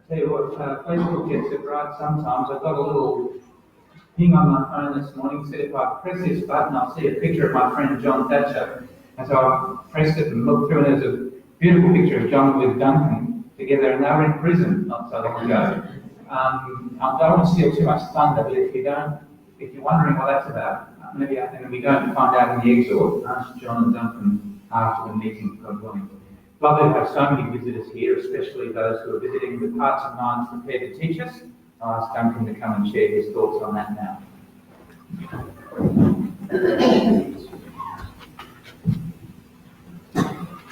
Tell you what, Facebook gets it right sometimes. I've got a little thing on my phone this morning, said if I press this button, I'll see a picture of my friend John Thatcher. And so I pressed it and looked through, and there's a beautiful picture of John with Duncan together, and they were in prison not so long ago. I don't want to steal too much thunder, but if you're wondering what that's about, maybe and we don't find out in the Exhort, ask John and Duncan after the meeting, God willing. Lovely to have so many visitors here, especially those who are visiting with hearts and minds prepared to teach us. I'll ask Duncan to come and share his thoughts on that now.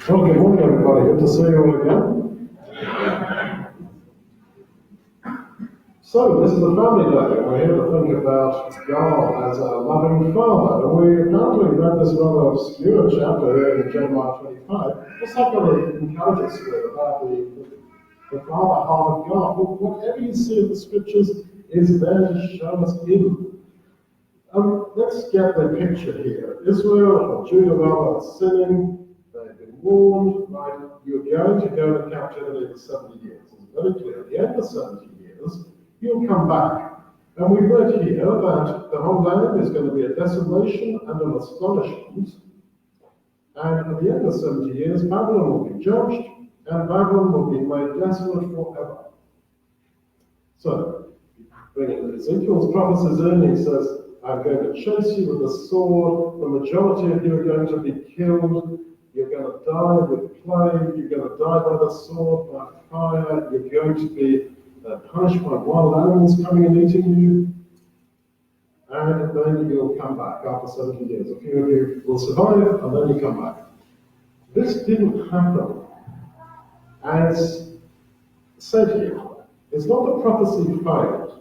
Well, good morning, everybody. Good to see you all again. So, this is a family day, and we're here to think about God as a loving Father. And we apparently read this rather obscure chapter here in Jeremiah 25. What's that going to encourage us with about the Father heart of God? Well, whatever you see in the Scriptures is there to show us Him. Let's get the picture here. Israel or Judah are sinning. They've been warned, right? You're going to go into captivity for 70 years. It's very clear. At the end of 70 years, you'll come back. And we read here that the whole land is going to be a desolation and an astonishment. And at the end of 70 years, Babylon will be judged, and Babylon will be made desolate forever. So, when Ezekiel's prophecies in, he says, I'm going to chase you with a sword, the majority of you are going to be killed, you're going to die with plague, you're going to die by the sword, by fire, you're going to be punished by wild animals coming and eating you, and then you'll come back after 70 years. A few of you will survive, and then you come back. This didn't happen. As said here, it's not that prophecy failed,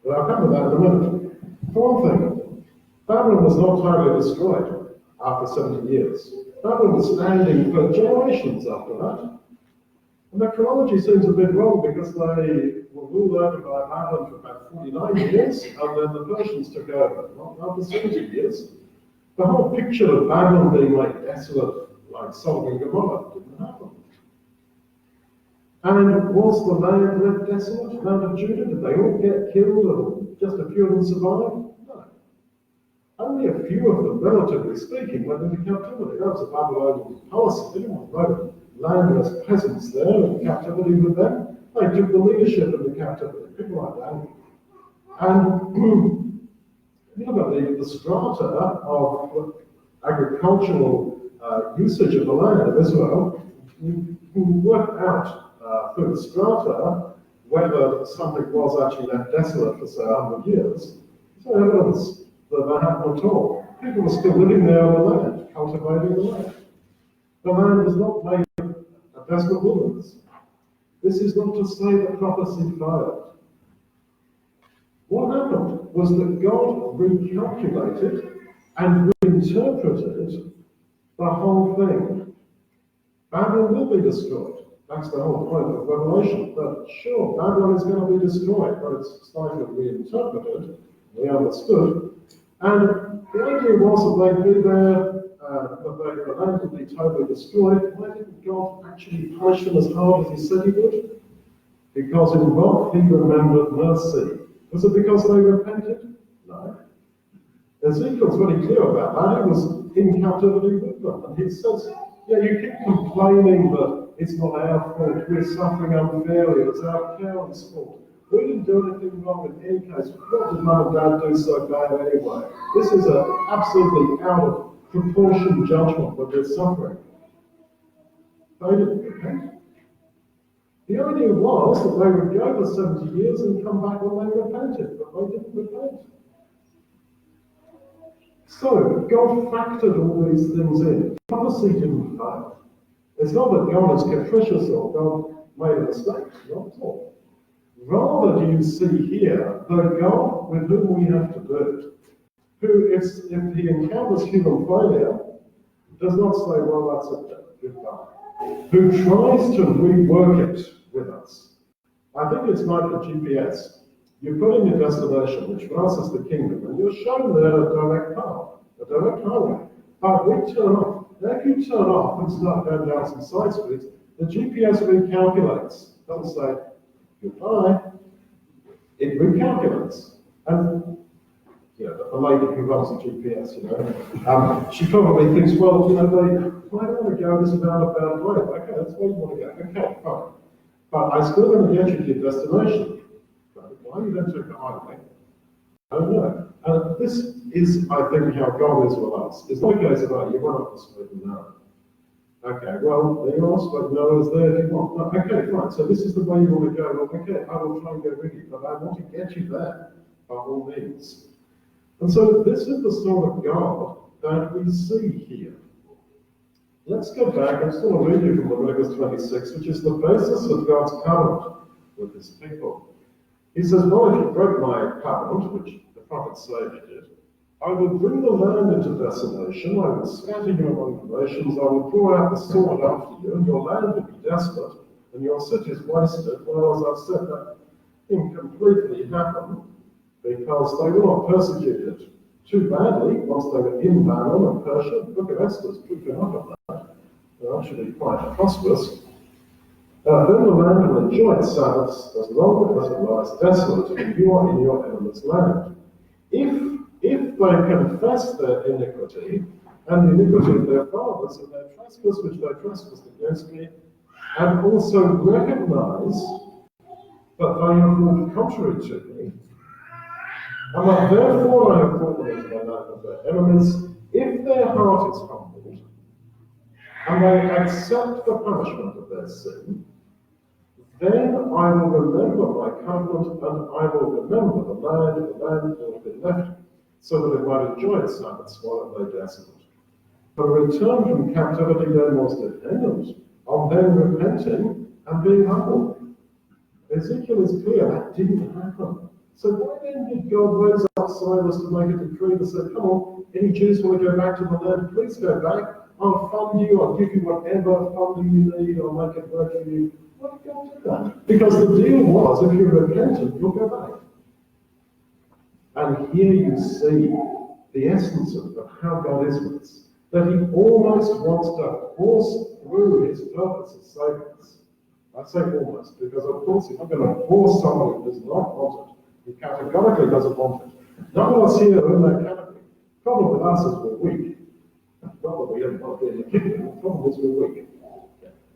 but I'll come to that in a minute. For one thing, Babylon was not totally destroyed after 70 years. Babylon was standing for generations after that. And the chronology seems a bit wrong because they were ruled over by Babylon for about 49 years, and then the Persians took over, not after 70 years. The whole picture of Babylon being like desolate, like Sodom and Gomorrah, didn't happen. And was the land left desolate, land of Judah? Did they all get killed and just a few of them survived? No. Only a few of them, relatively speaking, went into captivity. That was a Babylonian policy. They didn't want landless peasants there in captivity with them. They took the leadership into captivity, people like that. And you look at the strata of agricultural usage of the land of Israel, you can work out through the strata whether something was actually left desolate for, say, 100 years. There's no evidence that that happened at all. People were still living there on the land, cultivating the land. The land was not made a desolate wilderness. This is not to say that prophecy failed. What happened was that God recalculated and reinterpreted the whole thing. Babylon will be destroyed. That's the whole point of Revelation. But sure, Babylon is going to be destroyed, but it's slightly reinterpreted, we understood. And the idea was that they'd be there, that the land would be totally destroyed. Why didn't God actually punish them as hard as He said He would? Because in what He remembered mercy. Was it because they repented? No. Ezekiel's very clear about that. He was in captivity with them. And he says, yeah, you keep complaining that it's not our fault, we're suffering unfairly, it's our parents' fault. We didn't do anything wrong in any case. What did Mum and Dad do so bad anyway? This is an absolutely out of proportion judgment when we're suffering. They didn't repent. The idea was that they would go for 70 years and come back when they repented, but they didn't repent. So, God factored all these things in. Prophecy didn't fail. It's not that God is capricious or God made a mistake, not at all. Rather, do you see here the God with whom we have to do, who, if he encounters human failure, does not say, well, that's it, goodbye. Who tries to rework it with us. I think it's like a GPS. You put in your destination, which for us is the kingdom, and you're shown there a direct path, a direct highway. But we turn off. Now, if you turn off and start going down some side streets, the GPS recalculates. It doesn't say goodbye. It recalculates. And the lady who runs the GPS, she probably thinks, well, why don't I go this roundabout way? Okay, that's where you want to go. Okay, fine. But I'm still going to get you to your destination. Why you don't take the highway? I don't know. And this is, I think, how God is with us. It's not a case of, you run up the straight and narrow. Okay, well, there you are, straight and narrow is there if you want. No, okay, fine, so this is the way you want to go. Well, okay, I will try and go with you, but I want to get you there by all means. And so this is the sort of God that we see here. Let's go back. I'm just going to read you from Leviticus 26, which is the basis of God's covenant with his people. He says, well, if you broke my covenant, which the prophets say they did, I will bring the land into desolation, I will scatter you among the nations, I will pour out the sword after you, and your land will be desolate, and your cities wasted. Well, as I've said, that didn't completely happen, because they were not persecuted too badly once they were in Babylon and Persia. The book of Esther is proof enough of that. They're actually quite prosperous. Then the land will enjoy its Sabbaths as long as it lies desolate, and you are in your enemy's land. If they confess their iniquity, and the iniquity of their fathers, and their trespass which they trespassed against me, and also recognize that they have moved contrary to me, and that therefore I have brought them into the land of their enemies, if their heart is humbled, and they accept the punishment of their sin, then I will remember my covenant, and I will remember the land that has been left, so that it might enjoy its Sabbaths while it lay desolate. But a return from captivity then was dependent on them repenting and being humbled. Ezekiel is clear, that didn't happen. So why then did God raise up Cyrus to make a decree that said, come on, any Jews want to go back to the land, please go back. I'll fund you, I'll give you whatever funding you need, I'll make it work for you. Why did God do that? Because the deal was, if you're repentant, you'll go back. And here you see the essence of how God is with us. That he almost wants to force through his purpose of saving us. I say almost, because of course he's not going to force someone who does not want it. He categorically doesn't want it. None of us here are in that category. The problem with us is we're weak. Not that we don't want to be in the kingdom, the problem is we're weak.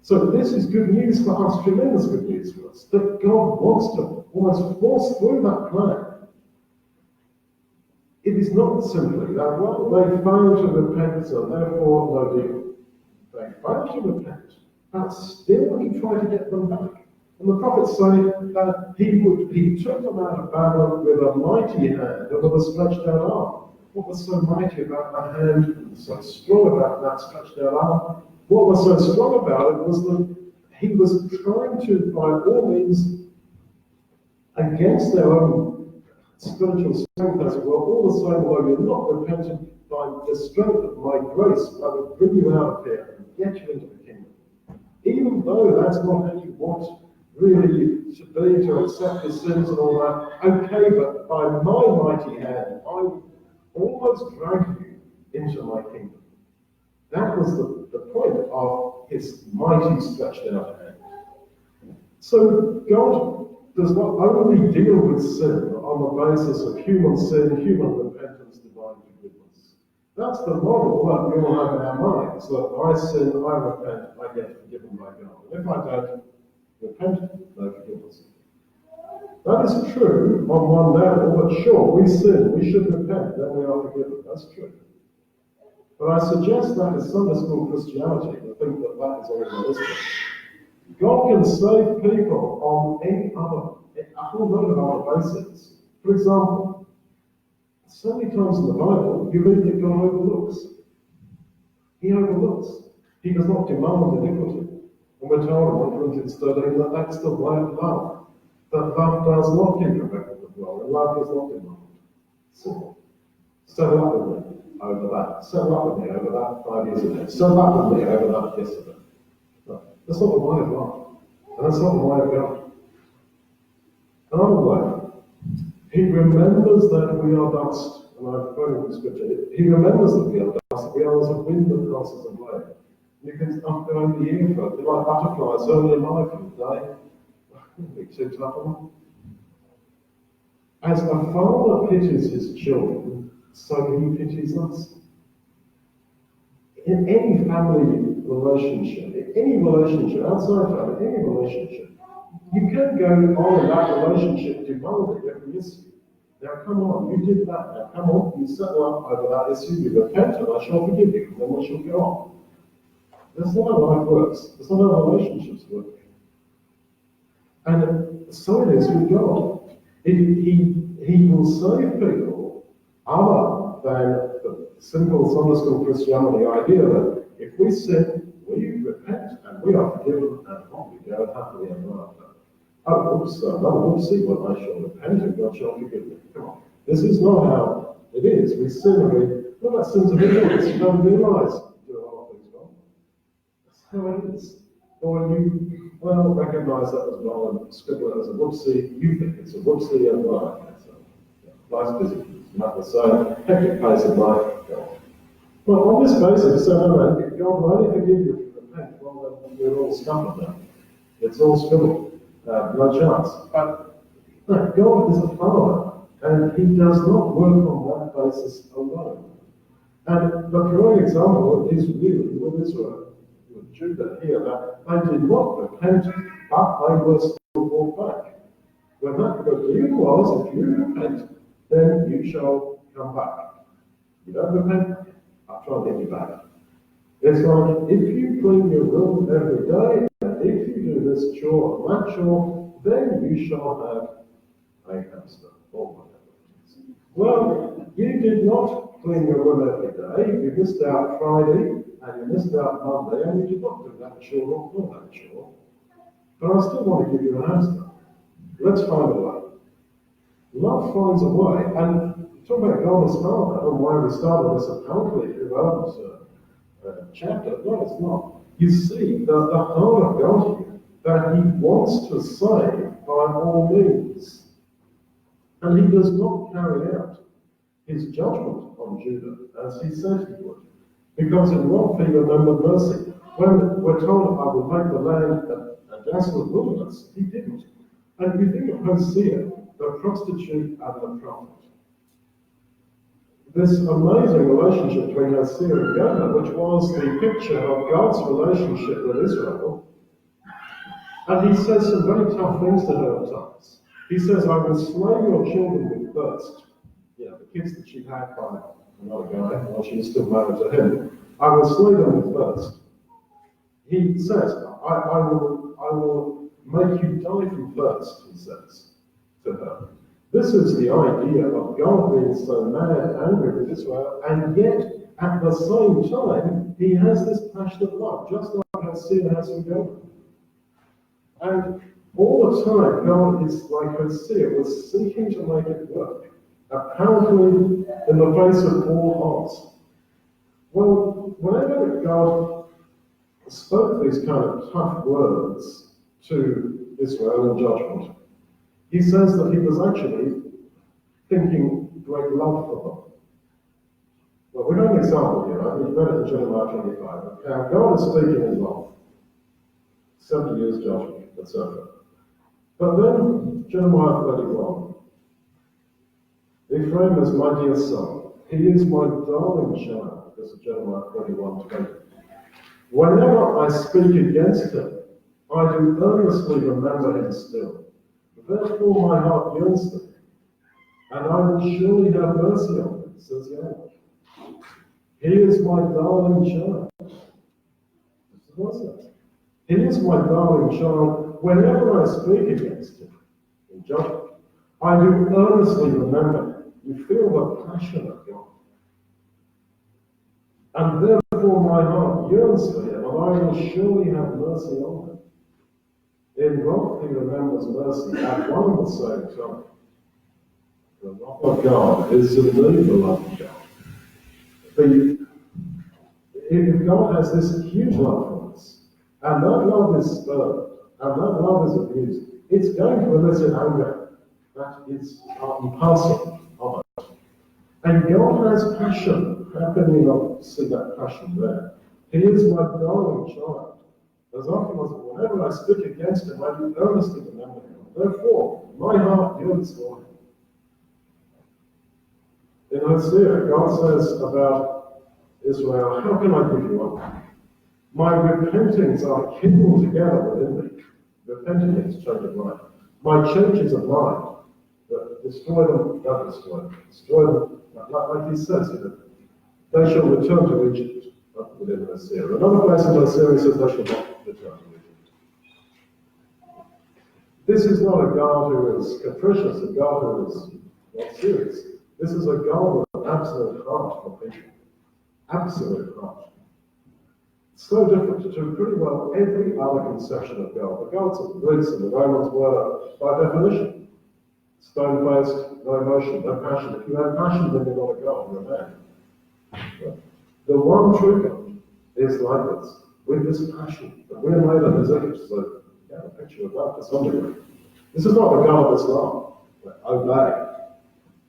So this is good news for us, tremendous good news for us, that God wants to almost force through that plan. It is not simply that, well, they failed to repent, so therefore no deal. They failed to repent, but still he tried to get them back. And the prophets say that he took them out of Babylon with a mighty hand and with a stretched out arm. What was so mighty about that hand and so strong about that stretched out arm? What was so strong about it was that he was trying to, by all means, against their own spiritual strength, as it were, all the same, although you're not repentant, by the strength of my grace, I will bring you out of here and get you into the kingdom. Even though that's not how you want really to be, to accept your sins and all that, okay, but by my mighty hand, I will almost drag you into my kingdom. That was the point of his mighty stretched out hand. So God does not only deal with sin on the basis of human sin, human repentance, divine forgiveness. That's the model that we all have in our minds, that I sin, I repent, I get forgiven by God. And if I don't repent, no forgiveness. That is true on one level, but sure, we sin, we should repent, then we are forgiven. That's true. But I suggest that is Sunday school Christianity to think that that is all there is to it. God can save people on a whole load of other bases. For example, so many times in the Bible, you read that God overlooks. He overlooks. He does not demand iniquity. And we're told in 1 Corinthians 13 that that's the way of love. That love does not keep a record of wrong, and love does not demand sin. Settle up with me over that. Settle up with me over that 5 years ago. Settle up with me over that yesterday. No, that's not the way of love. And that's not the way of God. Another way, he remembers that we are dust. And I've quoted the scripture. He remembers that we are dust. We are as a wind that passes away. You can go in the year for it. Like butterflies early in life in the day. Big too tough on them. As a father pities his children, so he pities us. In any family relationship, in any relationship, outside family, any relationship, you can go on in that relationship demanding every issue. Now come on, you did that, now come on, you settle up over that issue, you repent and I shall forgive you, and then we shall go on. That's not how life works. That's not how relationships work. And so it is with God. He will save people other than the simple Sunday school Christianity idea that if we sin, we repent and we are forgiven and on we go happily ever after. Oh, whoops, another whoopsie, well, I shall repent and God shall forgive me. Come on. This is not how it is. We sin and well, that's sins of ignorance. You don't realize you do a lot of things wrong. That's how it is. Or you recognize that as well and scribble it as a whoopsie. You think it's a whoopsie and life's busy. It's not the same. Hectic pace of life. Well, on this basis, so if God will only forgive you if you repent, well, then we're all scuppered now. It's all scribbled. No chance. But no, God is a father, and he does not work on that basis alone. And the correct example is really with Israel, with Judah here, that they did not repent, but they were still brought back. When that the deal was, if you repent, then you shall come back. You don't repent, I'll try and get you back. It's like, if you clean your room every day, and if you do this chore and that chore, then you shall have a hamster, or whatever it is. Well, you did not clean your room every day, you missed out Friday, and you missed out Monday, and you did not do that chore or that chore. But I still want to give you a hamster. Let's find a way. Love finds a way, and talk about God as Father, and why we started this apparently irrelevant chapter. No, it's not. You see the heart of God here, that he wants to save by all means. And he does not carry out his judgment on Judah as he said he would. Because in what he remembered mercy. When we're told, I will make the land a desolate wilderness, he didn't. And you think of Hosea, the prostitute and the prophet. This amazing relationship between Hosea and Gomer, which was the picture of God's relationship with Israel. And he says some very tough things to her at times. He says, I will slay your children with thirst. You know, the kids that she had by another guy while she was still married to him. I will slay them with thirst. He says, I will make you die from thirst, he says to her. This is the idea of God being so mad and angry with Israel, and yet, at the same time, he has this passionate love, just like Hosea has in God. And all the time, God is like Hosea, was seeking to make it work, apparently in the face of all odds. Well, whenever God spoke these kind of tough words to Israel in judgment, he says that he was actually thinking great love for them. Well, we have an example here, right? We've read it in Jeremiah 25. Now, God is speaking in love. 70 years judgment, etc. But then, Jeremiah 31. Ephraim is my dear son. He is my darling child. This is Jeremiah 31:20. Whenever I speak against him, I do earnestly remember him still. Therefore my heart yearns for him, and I will surely have mercy on him, says Yahweh. He is my darling child. What's that? He is my darling child. Whenever I speak against him in judgment, I do earnestly remember him. You feel the passion of God. And therefore my heart yearns for him, and I will surely have mercy on them. In wrath he remembers mercy at one and the same time. The love of God is indeed the love of God. If God has this huge love for us, and that love is spurned, and that love is abused, it's going to elicit anger. That is part and parcel of it. And God has passion. How can we not see that passion there? He is my darling child. As often as whenever I speak against him, I do earnestly remember him. Therefore, my heart yearns for him. In Hosea, God says about Israel, how can I give you up? My repentings are kindled together within me. Repenting is change of mind. My changes of mind. Destroy them, don't destroy them. Destroy them, like he says, they shall return to Egypt within Hosea. Another place in Hosea he says they shall not return to Egypt. This is not a God who is capricious, a God who is not serious. This is a God with an absolute heart for people. Absolute heart. It's so different to pretty well every other conception of God. The gods of the Greeks and the Romans were, by definition, stone-faced, no emotion, no passion. If you have passion, then you're not a God, you're a man. The one true God is like this, with this passion, that we're made in his image, so you have a picture of that to some degree. This is not the God of Islam. Obey.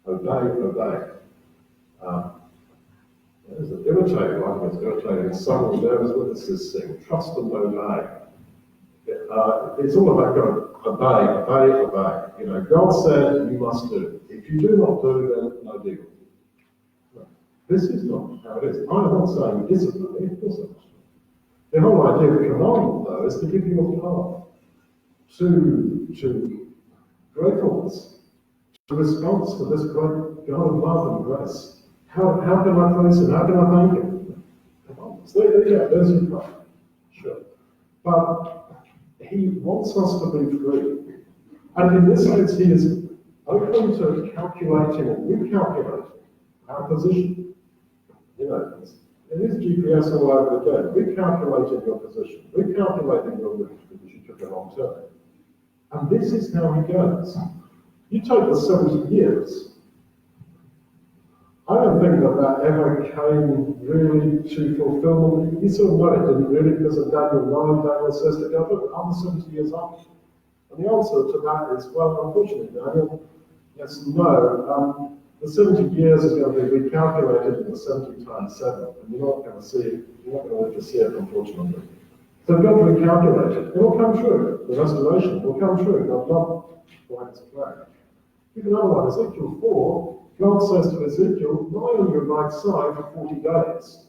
Obey. There's an irritating, like it's irritating, some of the nervous witnesses sing, trust and obey. It's all about God. Obey. God said you must do. If you do not do, then no deal. No. This is not how it is. I'm not saying disobey, of course not. The whole idea of commandment, though, is to give you a path to gratefulness, to response to this great God of love and grace. How can I praise him? How can I thank him? There's your path. Sure. But he wants us to be free. And in this sense, he is open to calculating and recalculating our position. It is GPS all over again. Recalculating your position, recalculating your route because you took a wrong turn. And this is how he goes. You take the 70 years. I don't think that ever came really to fulfillment. You sort of know it didn't really, because of Daniel 9, Daniel says to God, look, I'm 70 years old. And the answer to that is, well, unfortunately, Daniel, yes, no. The 70 years is going to be recalculated in the 70 times 7, and you're not going to see it, you're not going to live to see it, unfortunately. So God recalculated. It will come true. The restoration will come true. God not quite as planned. Give another one, Ezekiel 4. God says to Ezekiel, lie on your right side for 40 days.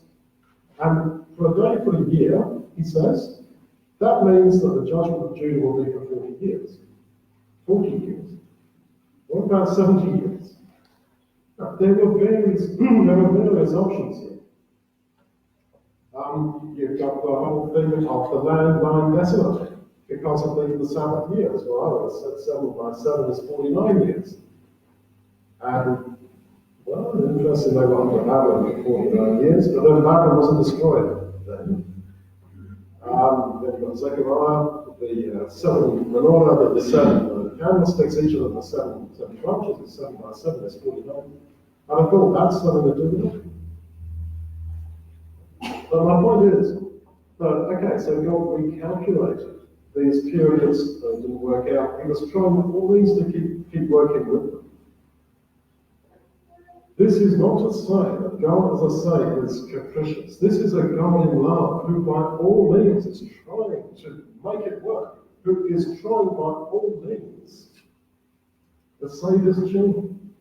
And for a day for a year, he says, that means that the judgment of Judah will be for 40 years. 40 years. What about 70 years? Now, there were various options here. You've got the whole thing of the land lying desolate because of the Sabbath years. Well, I said 7 by 7 is 49 years. And, well, interesting, they were under Babylon for 49 years, but then Babylon wasn't destroyed then. Then you've got Zechariah, the 7 menorah, the 7 candlesticks, each of them are 7 branches, 7 by 7 is 49. And I thought that's something to do with it. But my point is, so God recalculated these periods that didn't work out. He was trying all these to keep working with them. This is not to say that God, as I say, is capricious. This is a God in love who by all means is trying to make it work, who is trying by all means to save his children.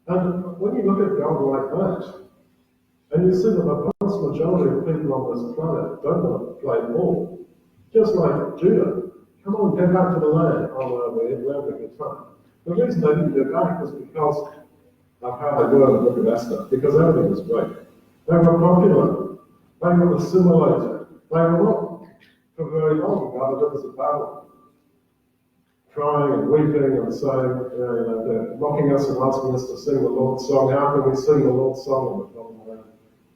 And when you look at God like that, and you see that the vast majority of people on this planet don't want to play ball, just like Judah, come on, get back to the land. Oh, well, we're having a good time. The reason they didn't get back was because of how they were in the book of Esther, because everything was great. They were popular, they were assimilated, they were not for very long by the rivers of Babylon, crying and weeping and saying, they're mocking us and asking us to sing the Lord's song. How can we sing the Lord's song in the foreign land?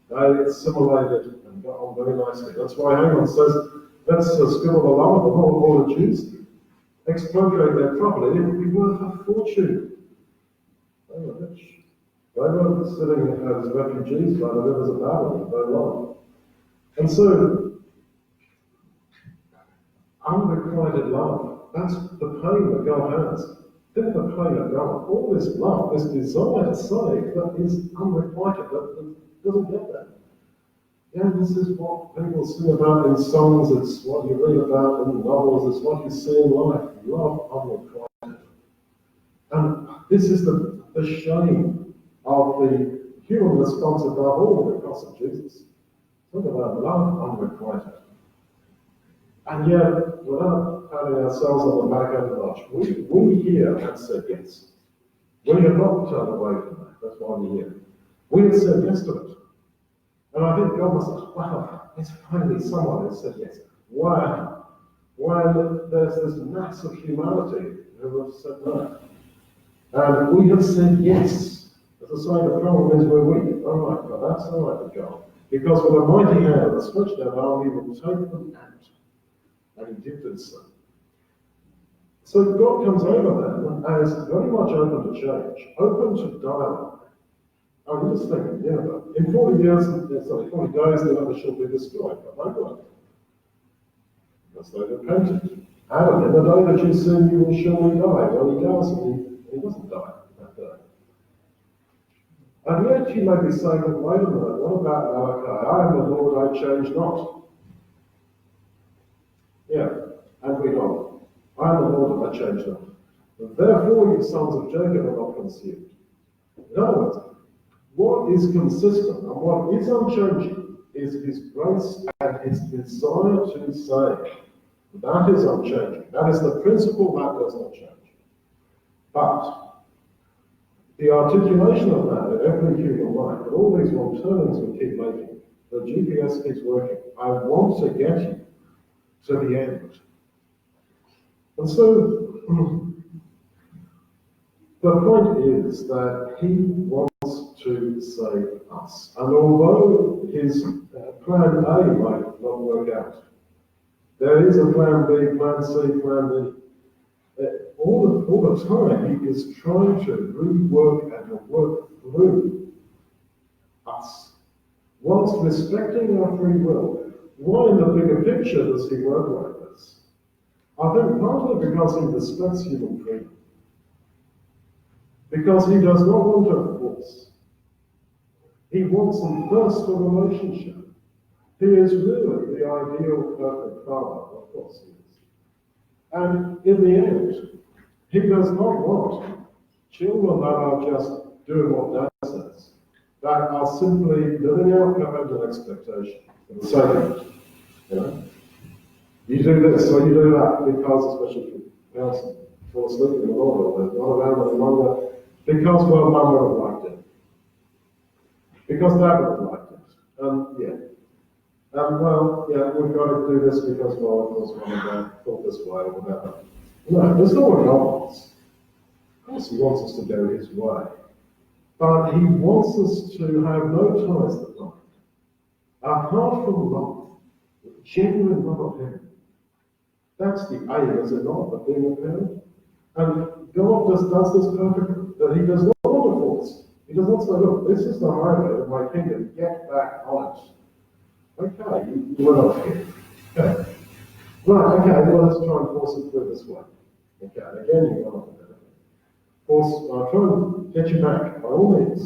They assimilated and and got on very nicely. That's why Amon says, let's scribble the law of the Lord, all the Jews expropriate their property, it would be worth a fortune. They were rich. They weren't sitting as refugees by the rivers of Babylon very long. And so, unrequited love, that's the pain that God has. Think the pain of God. All this love, this desire to save, that is unrequited, that doesn't get that. Yeah, this is what people sing about in songs, it's what you read about in novels, it's what you see in life. Love unrequited. And this is the shame of the human response above all the cross of Jesus. Think about love unrequited. And yet, without patting ourselves on the back over much, we here have said yes. We have not turned away from that. That's why we're here. We have said yes to it. And I think God must have, wow, it's finally someone who said yes. Wow. When there's this mass of humanity who have said no. And we have said yes. As I say, the problem is we're weak. All right, well, that's all right with God. Because with a mighty hand and a stretched out arm, he will take them out. And he did do so. So God comes over them as very much open to change, open to dialogue. I'm just thinking, in 40 days, the land shall be destroyed, but they won't. Because they repented. Adam, in the day that you sin, you will surely die. Well, he does, and he doesn't die that day. And yet you may be saying, well, wait a minute, what about Malachi? I am the Lord, I change not. Yeah, and we know. I am the Lord, and I change not. And therefore, you sons of Jacob are not consumed. In other words, what is consistent and what is unchanging is his grace and his desire to save. That is unchanging. That is the principle that does not change. But the articulation of that in every human life, and all these wrong turnings we keep making, the GPS keeps working. I want to get you to the end. And so, the point is that he wants to save us. And although his plan A might not work out, there is a plan B, plan C, plan D. All the time he is trying to rework and to work through us, whilst respecting our free will. Why in the bigger picture does he work like this? I think partly because he respects human freedom. Because he does not want to force. He wants them first for relationship. He is really the ideal perfect father, of course he is. And in the end, he does not want children that are just doing what Dad says, that are simply living out parental expectation for the sake of it. You do this or you do that because, especially for parents who fall asleep in the morning or they're not around any longer, because, well, Mum would have liked it. Because Dad would have liked it. We've got to do this because, well, of course, Mum and Dad thought this way or whatever. No, that's not what God wants. Of course, he wants us to go his way. But he wants us to have no ties that bind. Apart from love, genuine love of him. That's the aim, is it not, of being a parent? And God does this perfectly, that he does not want to force. He does not say, look, this is the highway of my kingdom, get back on it. Okay, you went off here. Okay. Right, okay, well, let's try and force it through this way. Okay, and again, you went off there. Force, I'll try and get you back, by all means.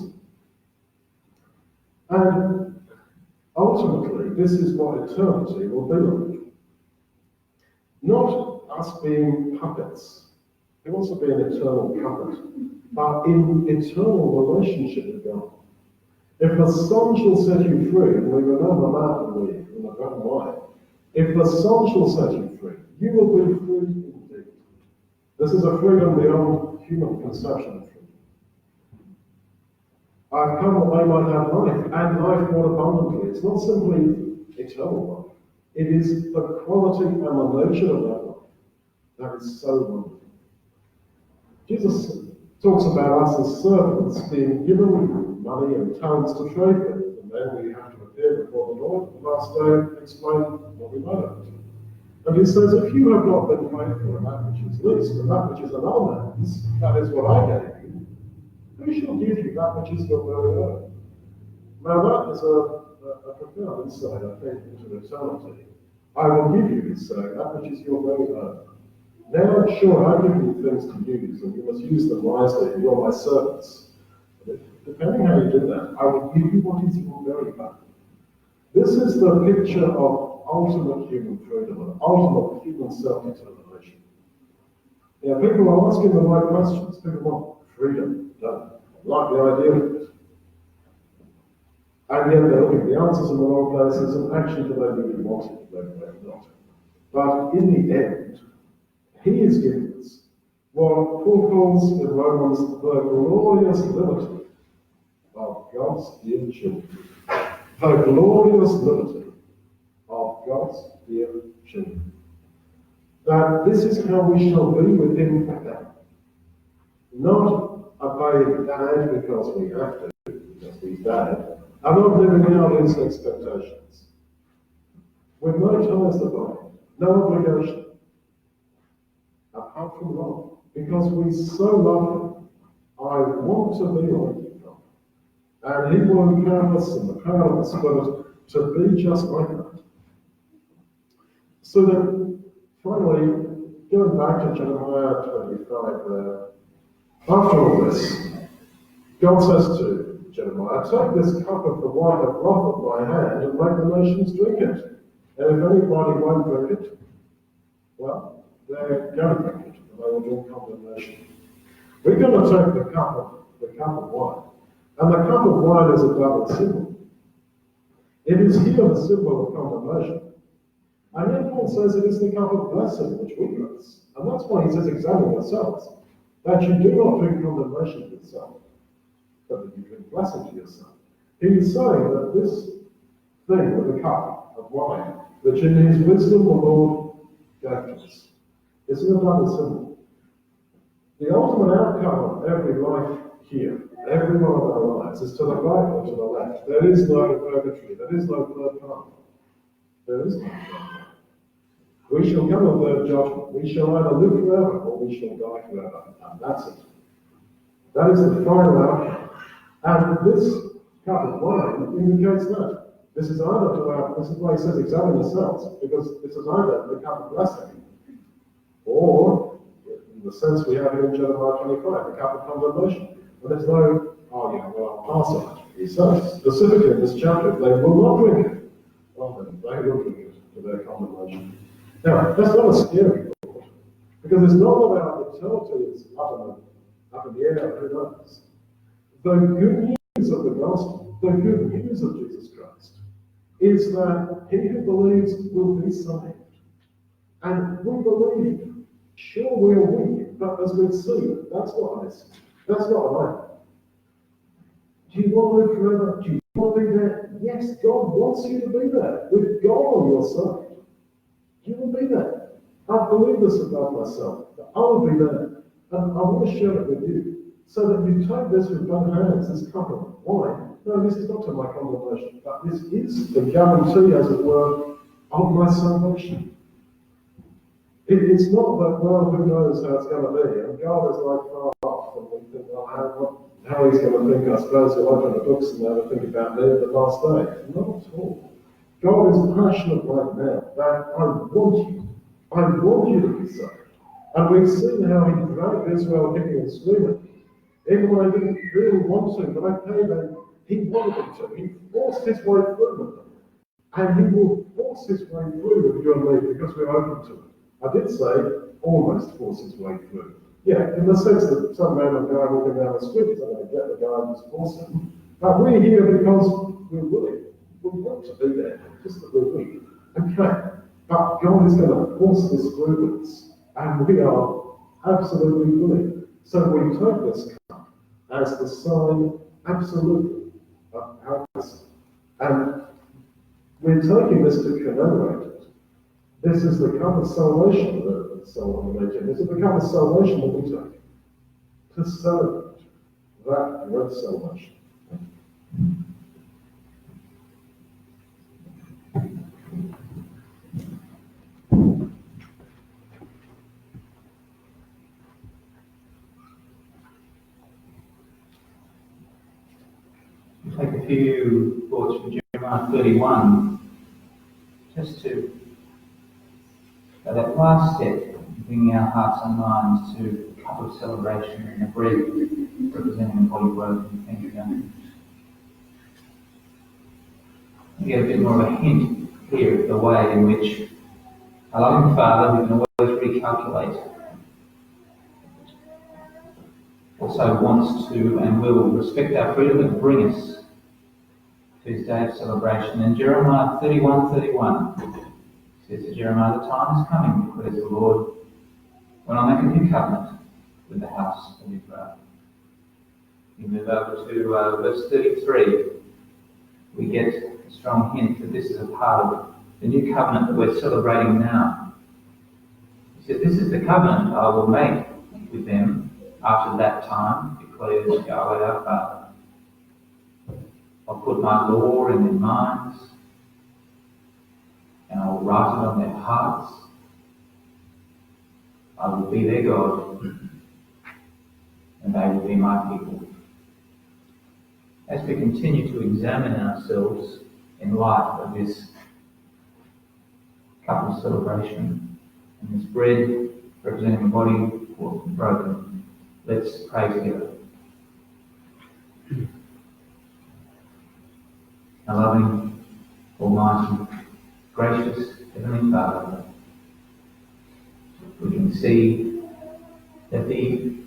And ultimately, this is what eternity will be like. Not us being puppets. He wants to be an eternal puppet, but in eternal relationship with God. If the Son shall set you free, and we remember that in the Grand Wine, if the Son shall set you free, you will be free indeed. This is a freedom beyond human conception of freedom. I've come that they might have life, and life more abundantly. It's not simply eternal life. It is the quality and the nature of that life that is so wonderful. Jesus talks about us as servants being given money and talents to trade with, and then we have to appear before the Lord. Lord, last day explained what we learned. And he says, if you have not been faithful in that which is least, and that which is another man's, that is what I gave you, who shall give you that which is your very own? Now that is a profound insight, I think, into eternity. I will give you, he's saying, that which is your very own. Now, sure, I give you things to use, and you must use them wisely, and you're my servants. But depending how you do that, I will give you what is your very own. This is the picture of ultimate human freedom and ultimate human self-determination. Now, people are asking the right questions. People want freedom, don't they? Like the idea of it. And yet they're looking at the answers in the wrong places, and actually do they really want it? Maybe they're not. But in the end, he is giving us what Paul calls in Romans the glorious liberty of God's dear children. The glorious liberty of God's dear children. That this is how we shall be with him forever. Not obeying dad because we have to, because he's dad, and not living out his expectations. With no ties to bind, no obligation, apart from love. Because we so love him, I want to be like you, God. And he will empower us in the power of the Spirit to be just like that. So then, finally, going back to Jeremiah 25 there, after all this, God says to Jeremiah, take this cup of the wine of wrath of my hand and make the nations drink it. And if anybody won't drink it, well, they're going to drink it, and they will drink condemnation. We're going to take the cup of wine. And the cup of wine is a double symbol. It is here the symbol of condemnation. And yet Paul says it is the cup of blessing which we bless. And that's why he says, examine yourselves, that you do not drink condemnation to yourself, but that you drink blessing to yourself. He is saying that this thing with the cup of wine, which in his wisdom the Lord gave to us, is a double symbol. The ultimate outcome of every life here, every one of our lives, is to the right or to the left. There is no purgatory, there is no third path. There is no third path. We shall come to their judgment. We shall either live forever or we shall die forever. And that's it. That is the final outcome. And this cup of wine indicates that. This is why he says examine yourselves, because this is either the cup of blessing, or, in the sense we have here in Jeremiah 25, the cup of condemnation. And there's no, oh yeah, well, I'll pass on it. He says, specifically in this chapter, they will not drink it. Well, then, they will drink it to their condemnation. Now, that's not a scary thought, because it's not about eternity is up in the air, who knows. The good news of the gospel, the good news of Jesus Christ, is that he who believes will be saved. And we believe, sure we are weak, but as we see, that's not us. That's not life. Do you want to live forever? Do you want to be there? Yes, God wants you to be there, with God on your side. You will be there. I believe this about myself, that I will be there. And I want to share it with you, so that you take this with both hands, this cup of wine. No, this is not to my condemnation, but this is the guarantee, as it were, of my salvation. It's not that, well, who knows how it's going to be, and God is like far off, and we think, well, how he's going to think, I suppose, he'll open the books and have to think about me at the last day. Not at all. God is passionate right now that I want you to be saved. And we've seen how he dragged Israel kicking and screaming. Even when they didn't really want to, but I tell you, he wanted them to. He forced his way through with them. And he will force his way through with you and me because we're open to it. I did say, almost force his way through. Yeah, in the sense that some random guy walking down the street is not going to get the guy who's forcing. But we're here because we're willing. We want to be there, just that we're weak. Okay, but God is going to force this through with us, and we are absolutely willing. So we take this cup as the sign, absolutely, of our blessing. And we're taking this to commemorate it. This is the cup of salvation that someone mentioned. This is the cup of salvation that we take to celebrate that great salvation. take a few thoughts from Jeremiah 31, just to go that last step, bringing our hearts and minds to a cup of celebration and a bread representing the body broken. Thank you, Gunnar. We get a bit more of a hint here of the way in which a loving Father who can always recalculate also wants to and will respect our freedom and bring us to his day of celebration. And Jeremiah 31:31 says to Jeremiah, "The time is coming, declares the Lord, when I make a new covenant with the house of Israel." You move over to verse 33. We get a strong hint that this is a part of the new covenant that we're celebrating now. He says, "This is the covenant I will make with them after that time, declares Yahweh our Father. I'll put my law in their minds, and I will write it on their hearts. I will be their God, and they will be my people." As we continue to examine ourselves in light of this cup of celebration and this bread representing the body broken, let's pray together. Our loving, almighty, gracious Heavenly Father, we can see that the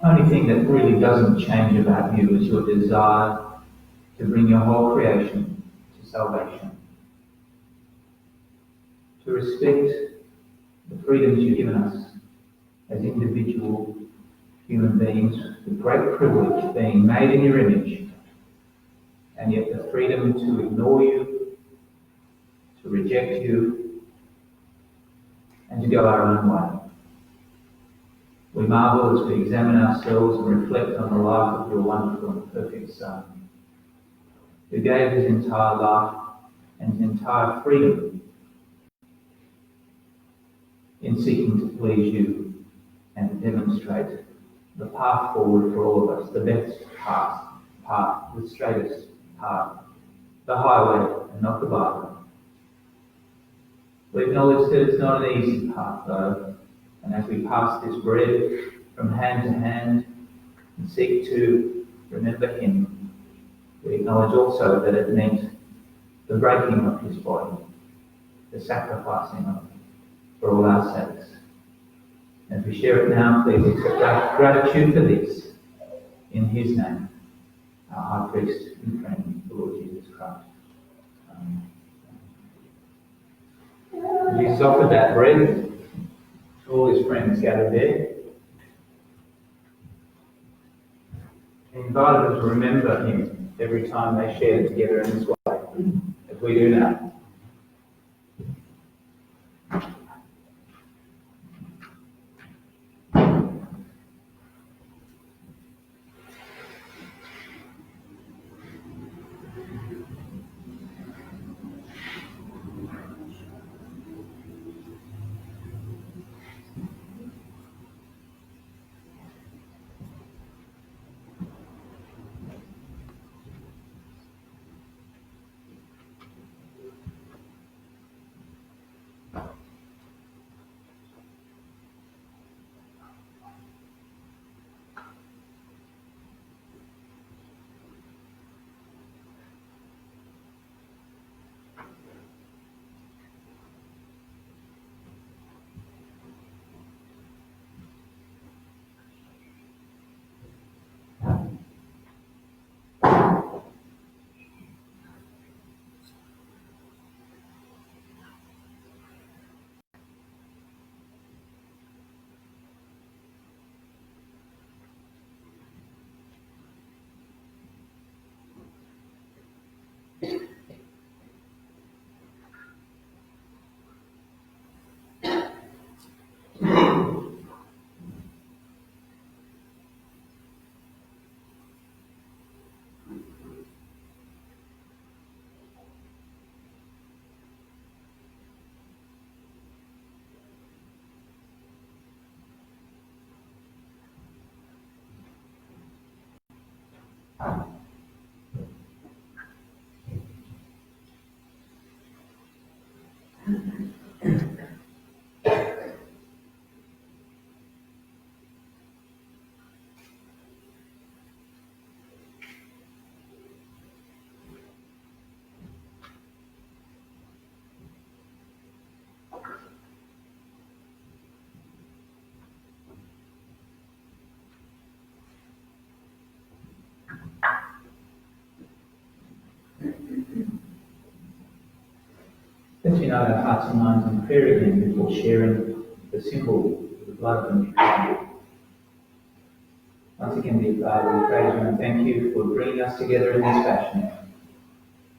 only thing that really doesn't change about you is your desire to bring your whole creation to salvation, to respect the freedoms you've given us as individual human beings with great privilege, being made in your image, and yet the freedom to ignore you, to reject you, and to go our own way. We marvel as we examine ourselves and reflect on the life of your wonderful and perfect Son, who gave his entire life and his entire freedom in seeking to please you and to demonstrate the path forward for all of us, the best path, the straightest path, the highway and not the byway. We acknowledge that it's not an easy path though, and as we pass this bread from hand to hand and seek to remember him, we acknowledge also that it meant the breaking of his body, the sacrificing of it for all our sakes. As we share it now, please accept our gratitude for this in his name, our high priest and friend, the Lord Jesus Christ. Amen. Jesus offered that bread to all his friends gathered there. He invited them to remember him every time they shared together in this way, as we do now. Let's unite our hearts and minds in prayer again before sharing the symbol of the blood of the new covenant. Once again, dear Father, we praise you and thank you for bringing us together in this fashion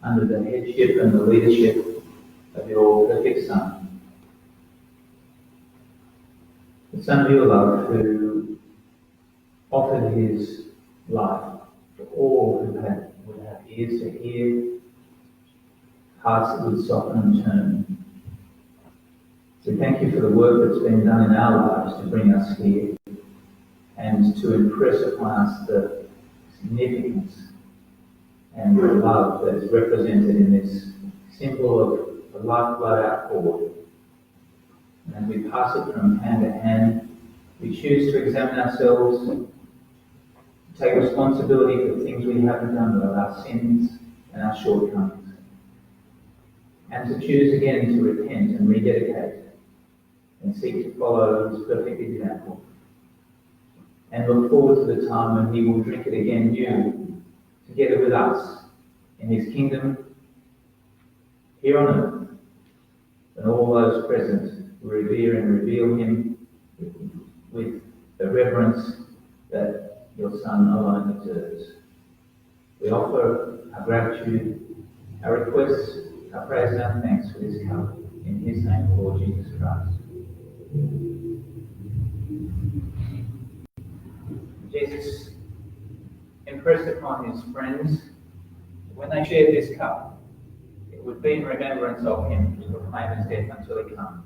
under the headship and the leadership of your perfect Son, the Son of your love, who offered his life for all who would have ears to hear, hearts that would soften and turn. So thank you for the work that's been done in our lives to bring us here and to impress upon us the significance and the love that is represented in this symbol of the lifeblood outpoured. And as we pass it from hand to hand, we choose to examine ourselves, to take responsibility for things we haven't done, of our sins and our shortcomings, and to choose again to repent and rededicate and seek to follow his perfect example, and look forward to the time when he will drink it again new, together with us, in his kingdom here on earth, and all those present revere and reveal him with the reverence that your Son alone deserves. We offer our gratitude, our requests, our praise and our thanks for this cup. In his name, Lord Jesus Christ. Jesus impressed upon his friends when they shared this cup, it would be in remembrance of him to proclaim his death until he comes.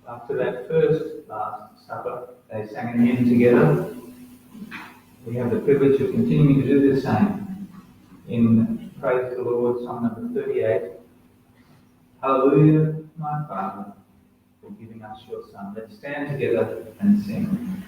After that first Last Supper, they sang a hymn together. We have the privilege of continuing to do the same in Praise the Lord, song number 38. Hallelujah, my Father, for giving us your Son. Let's stand together and sing.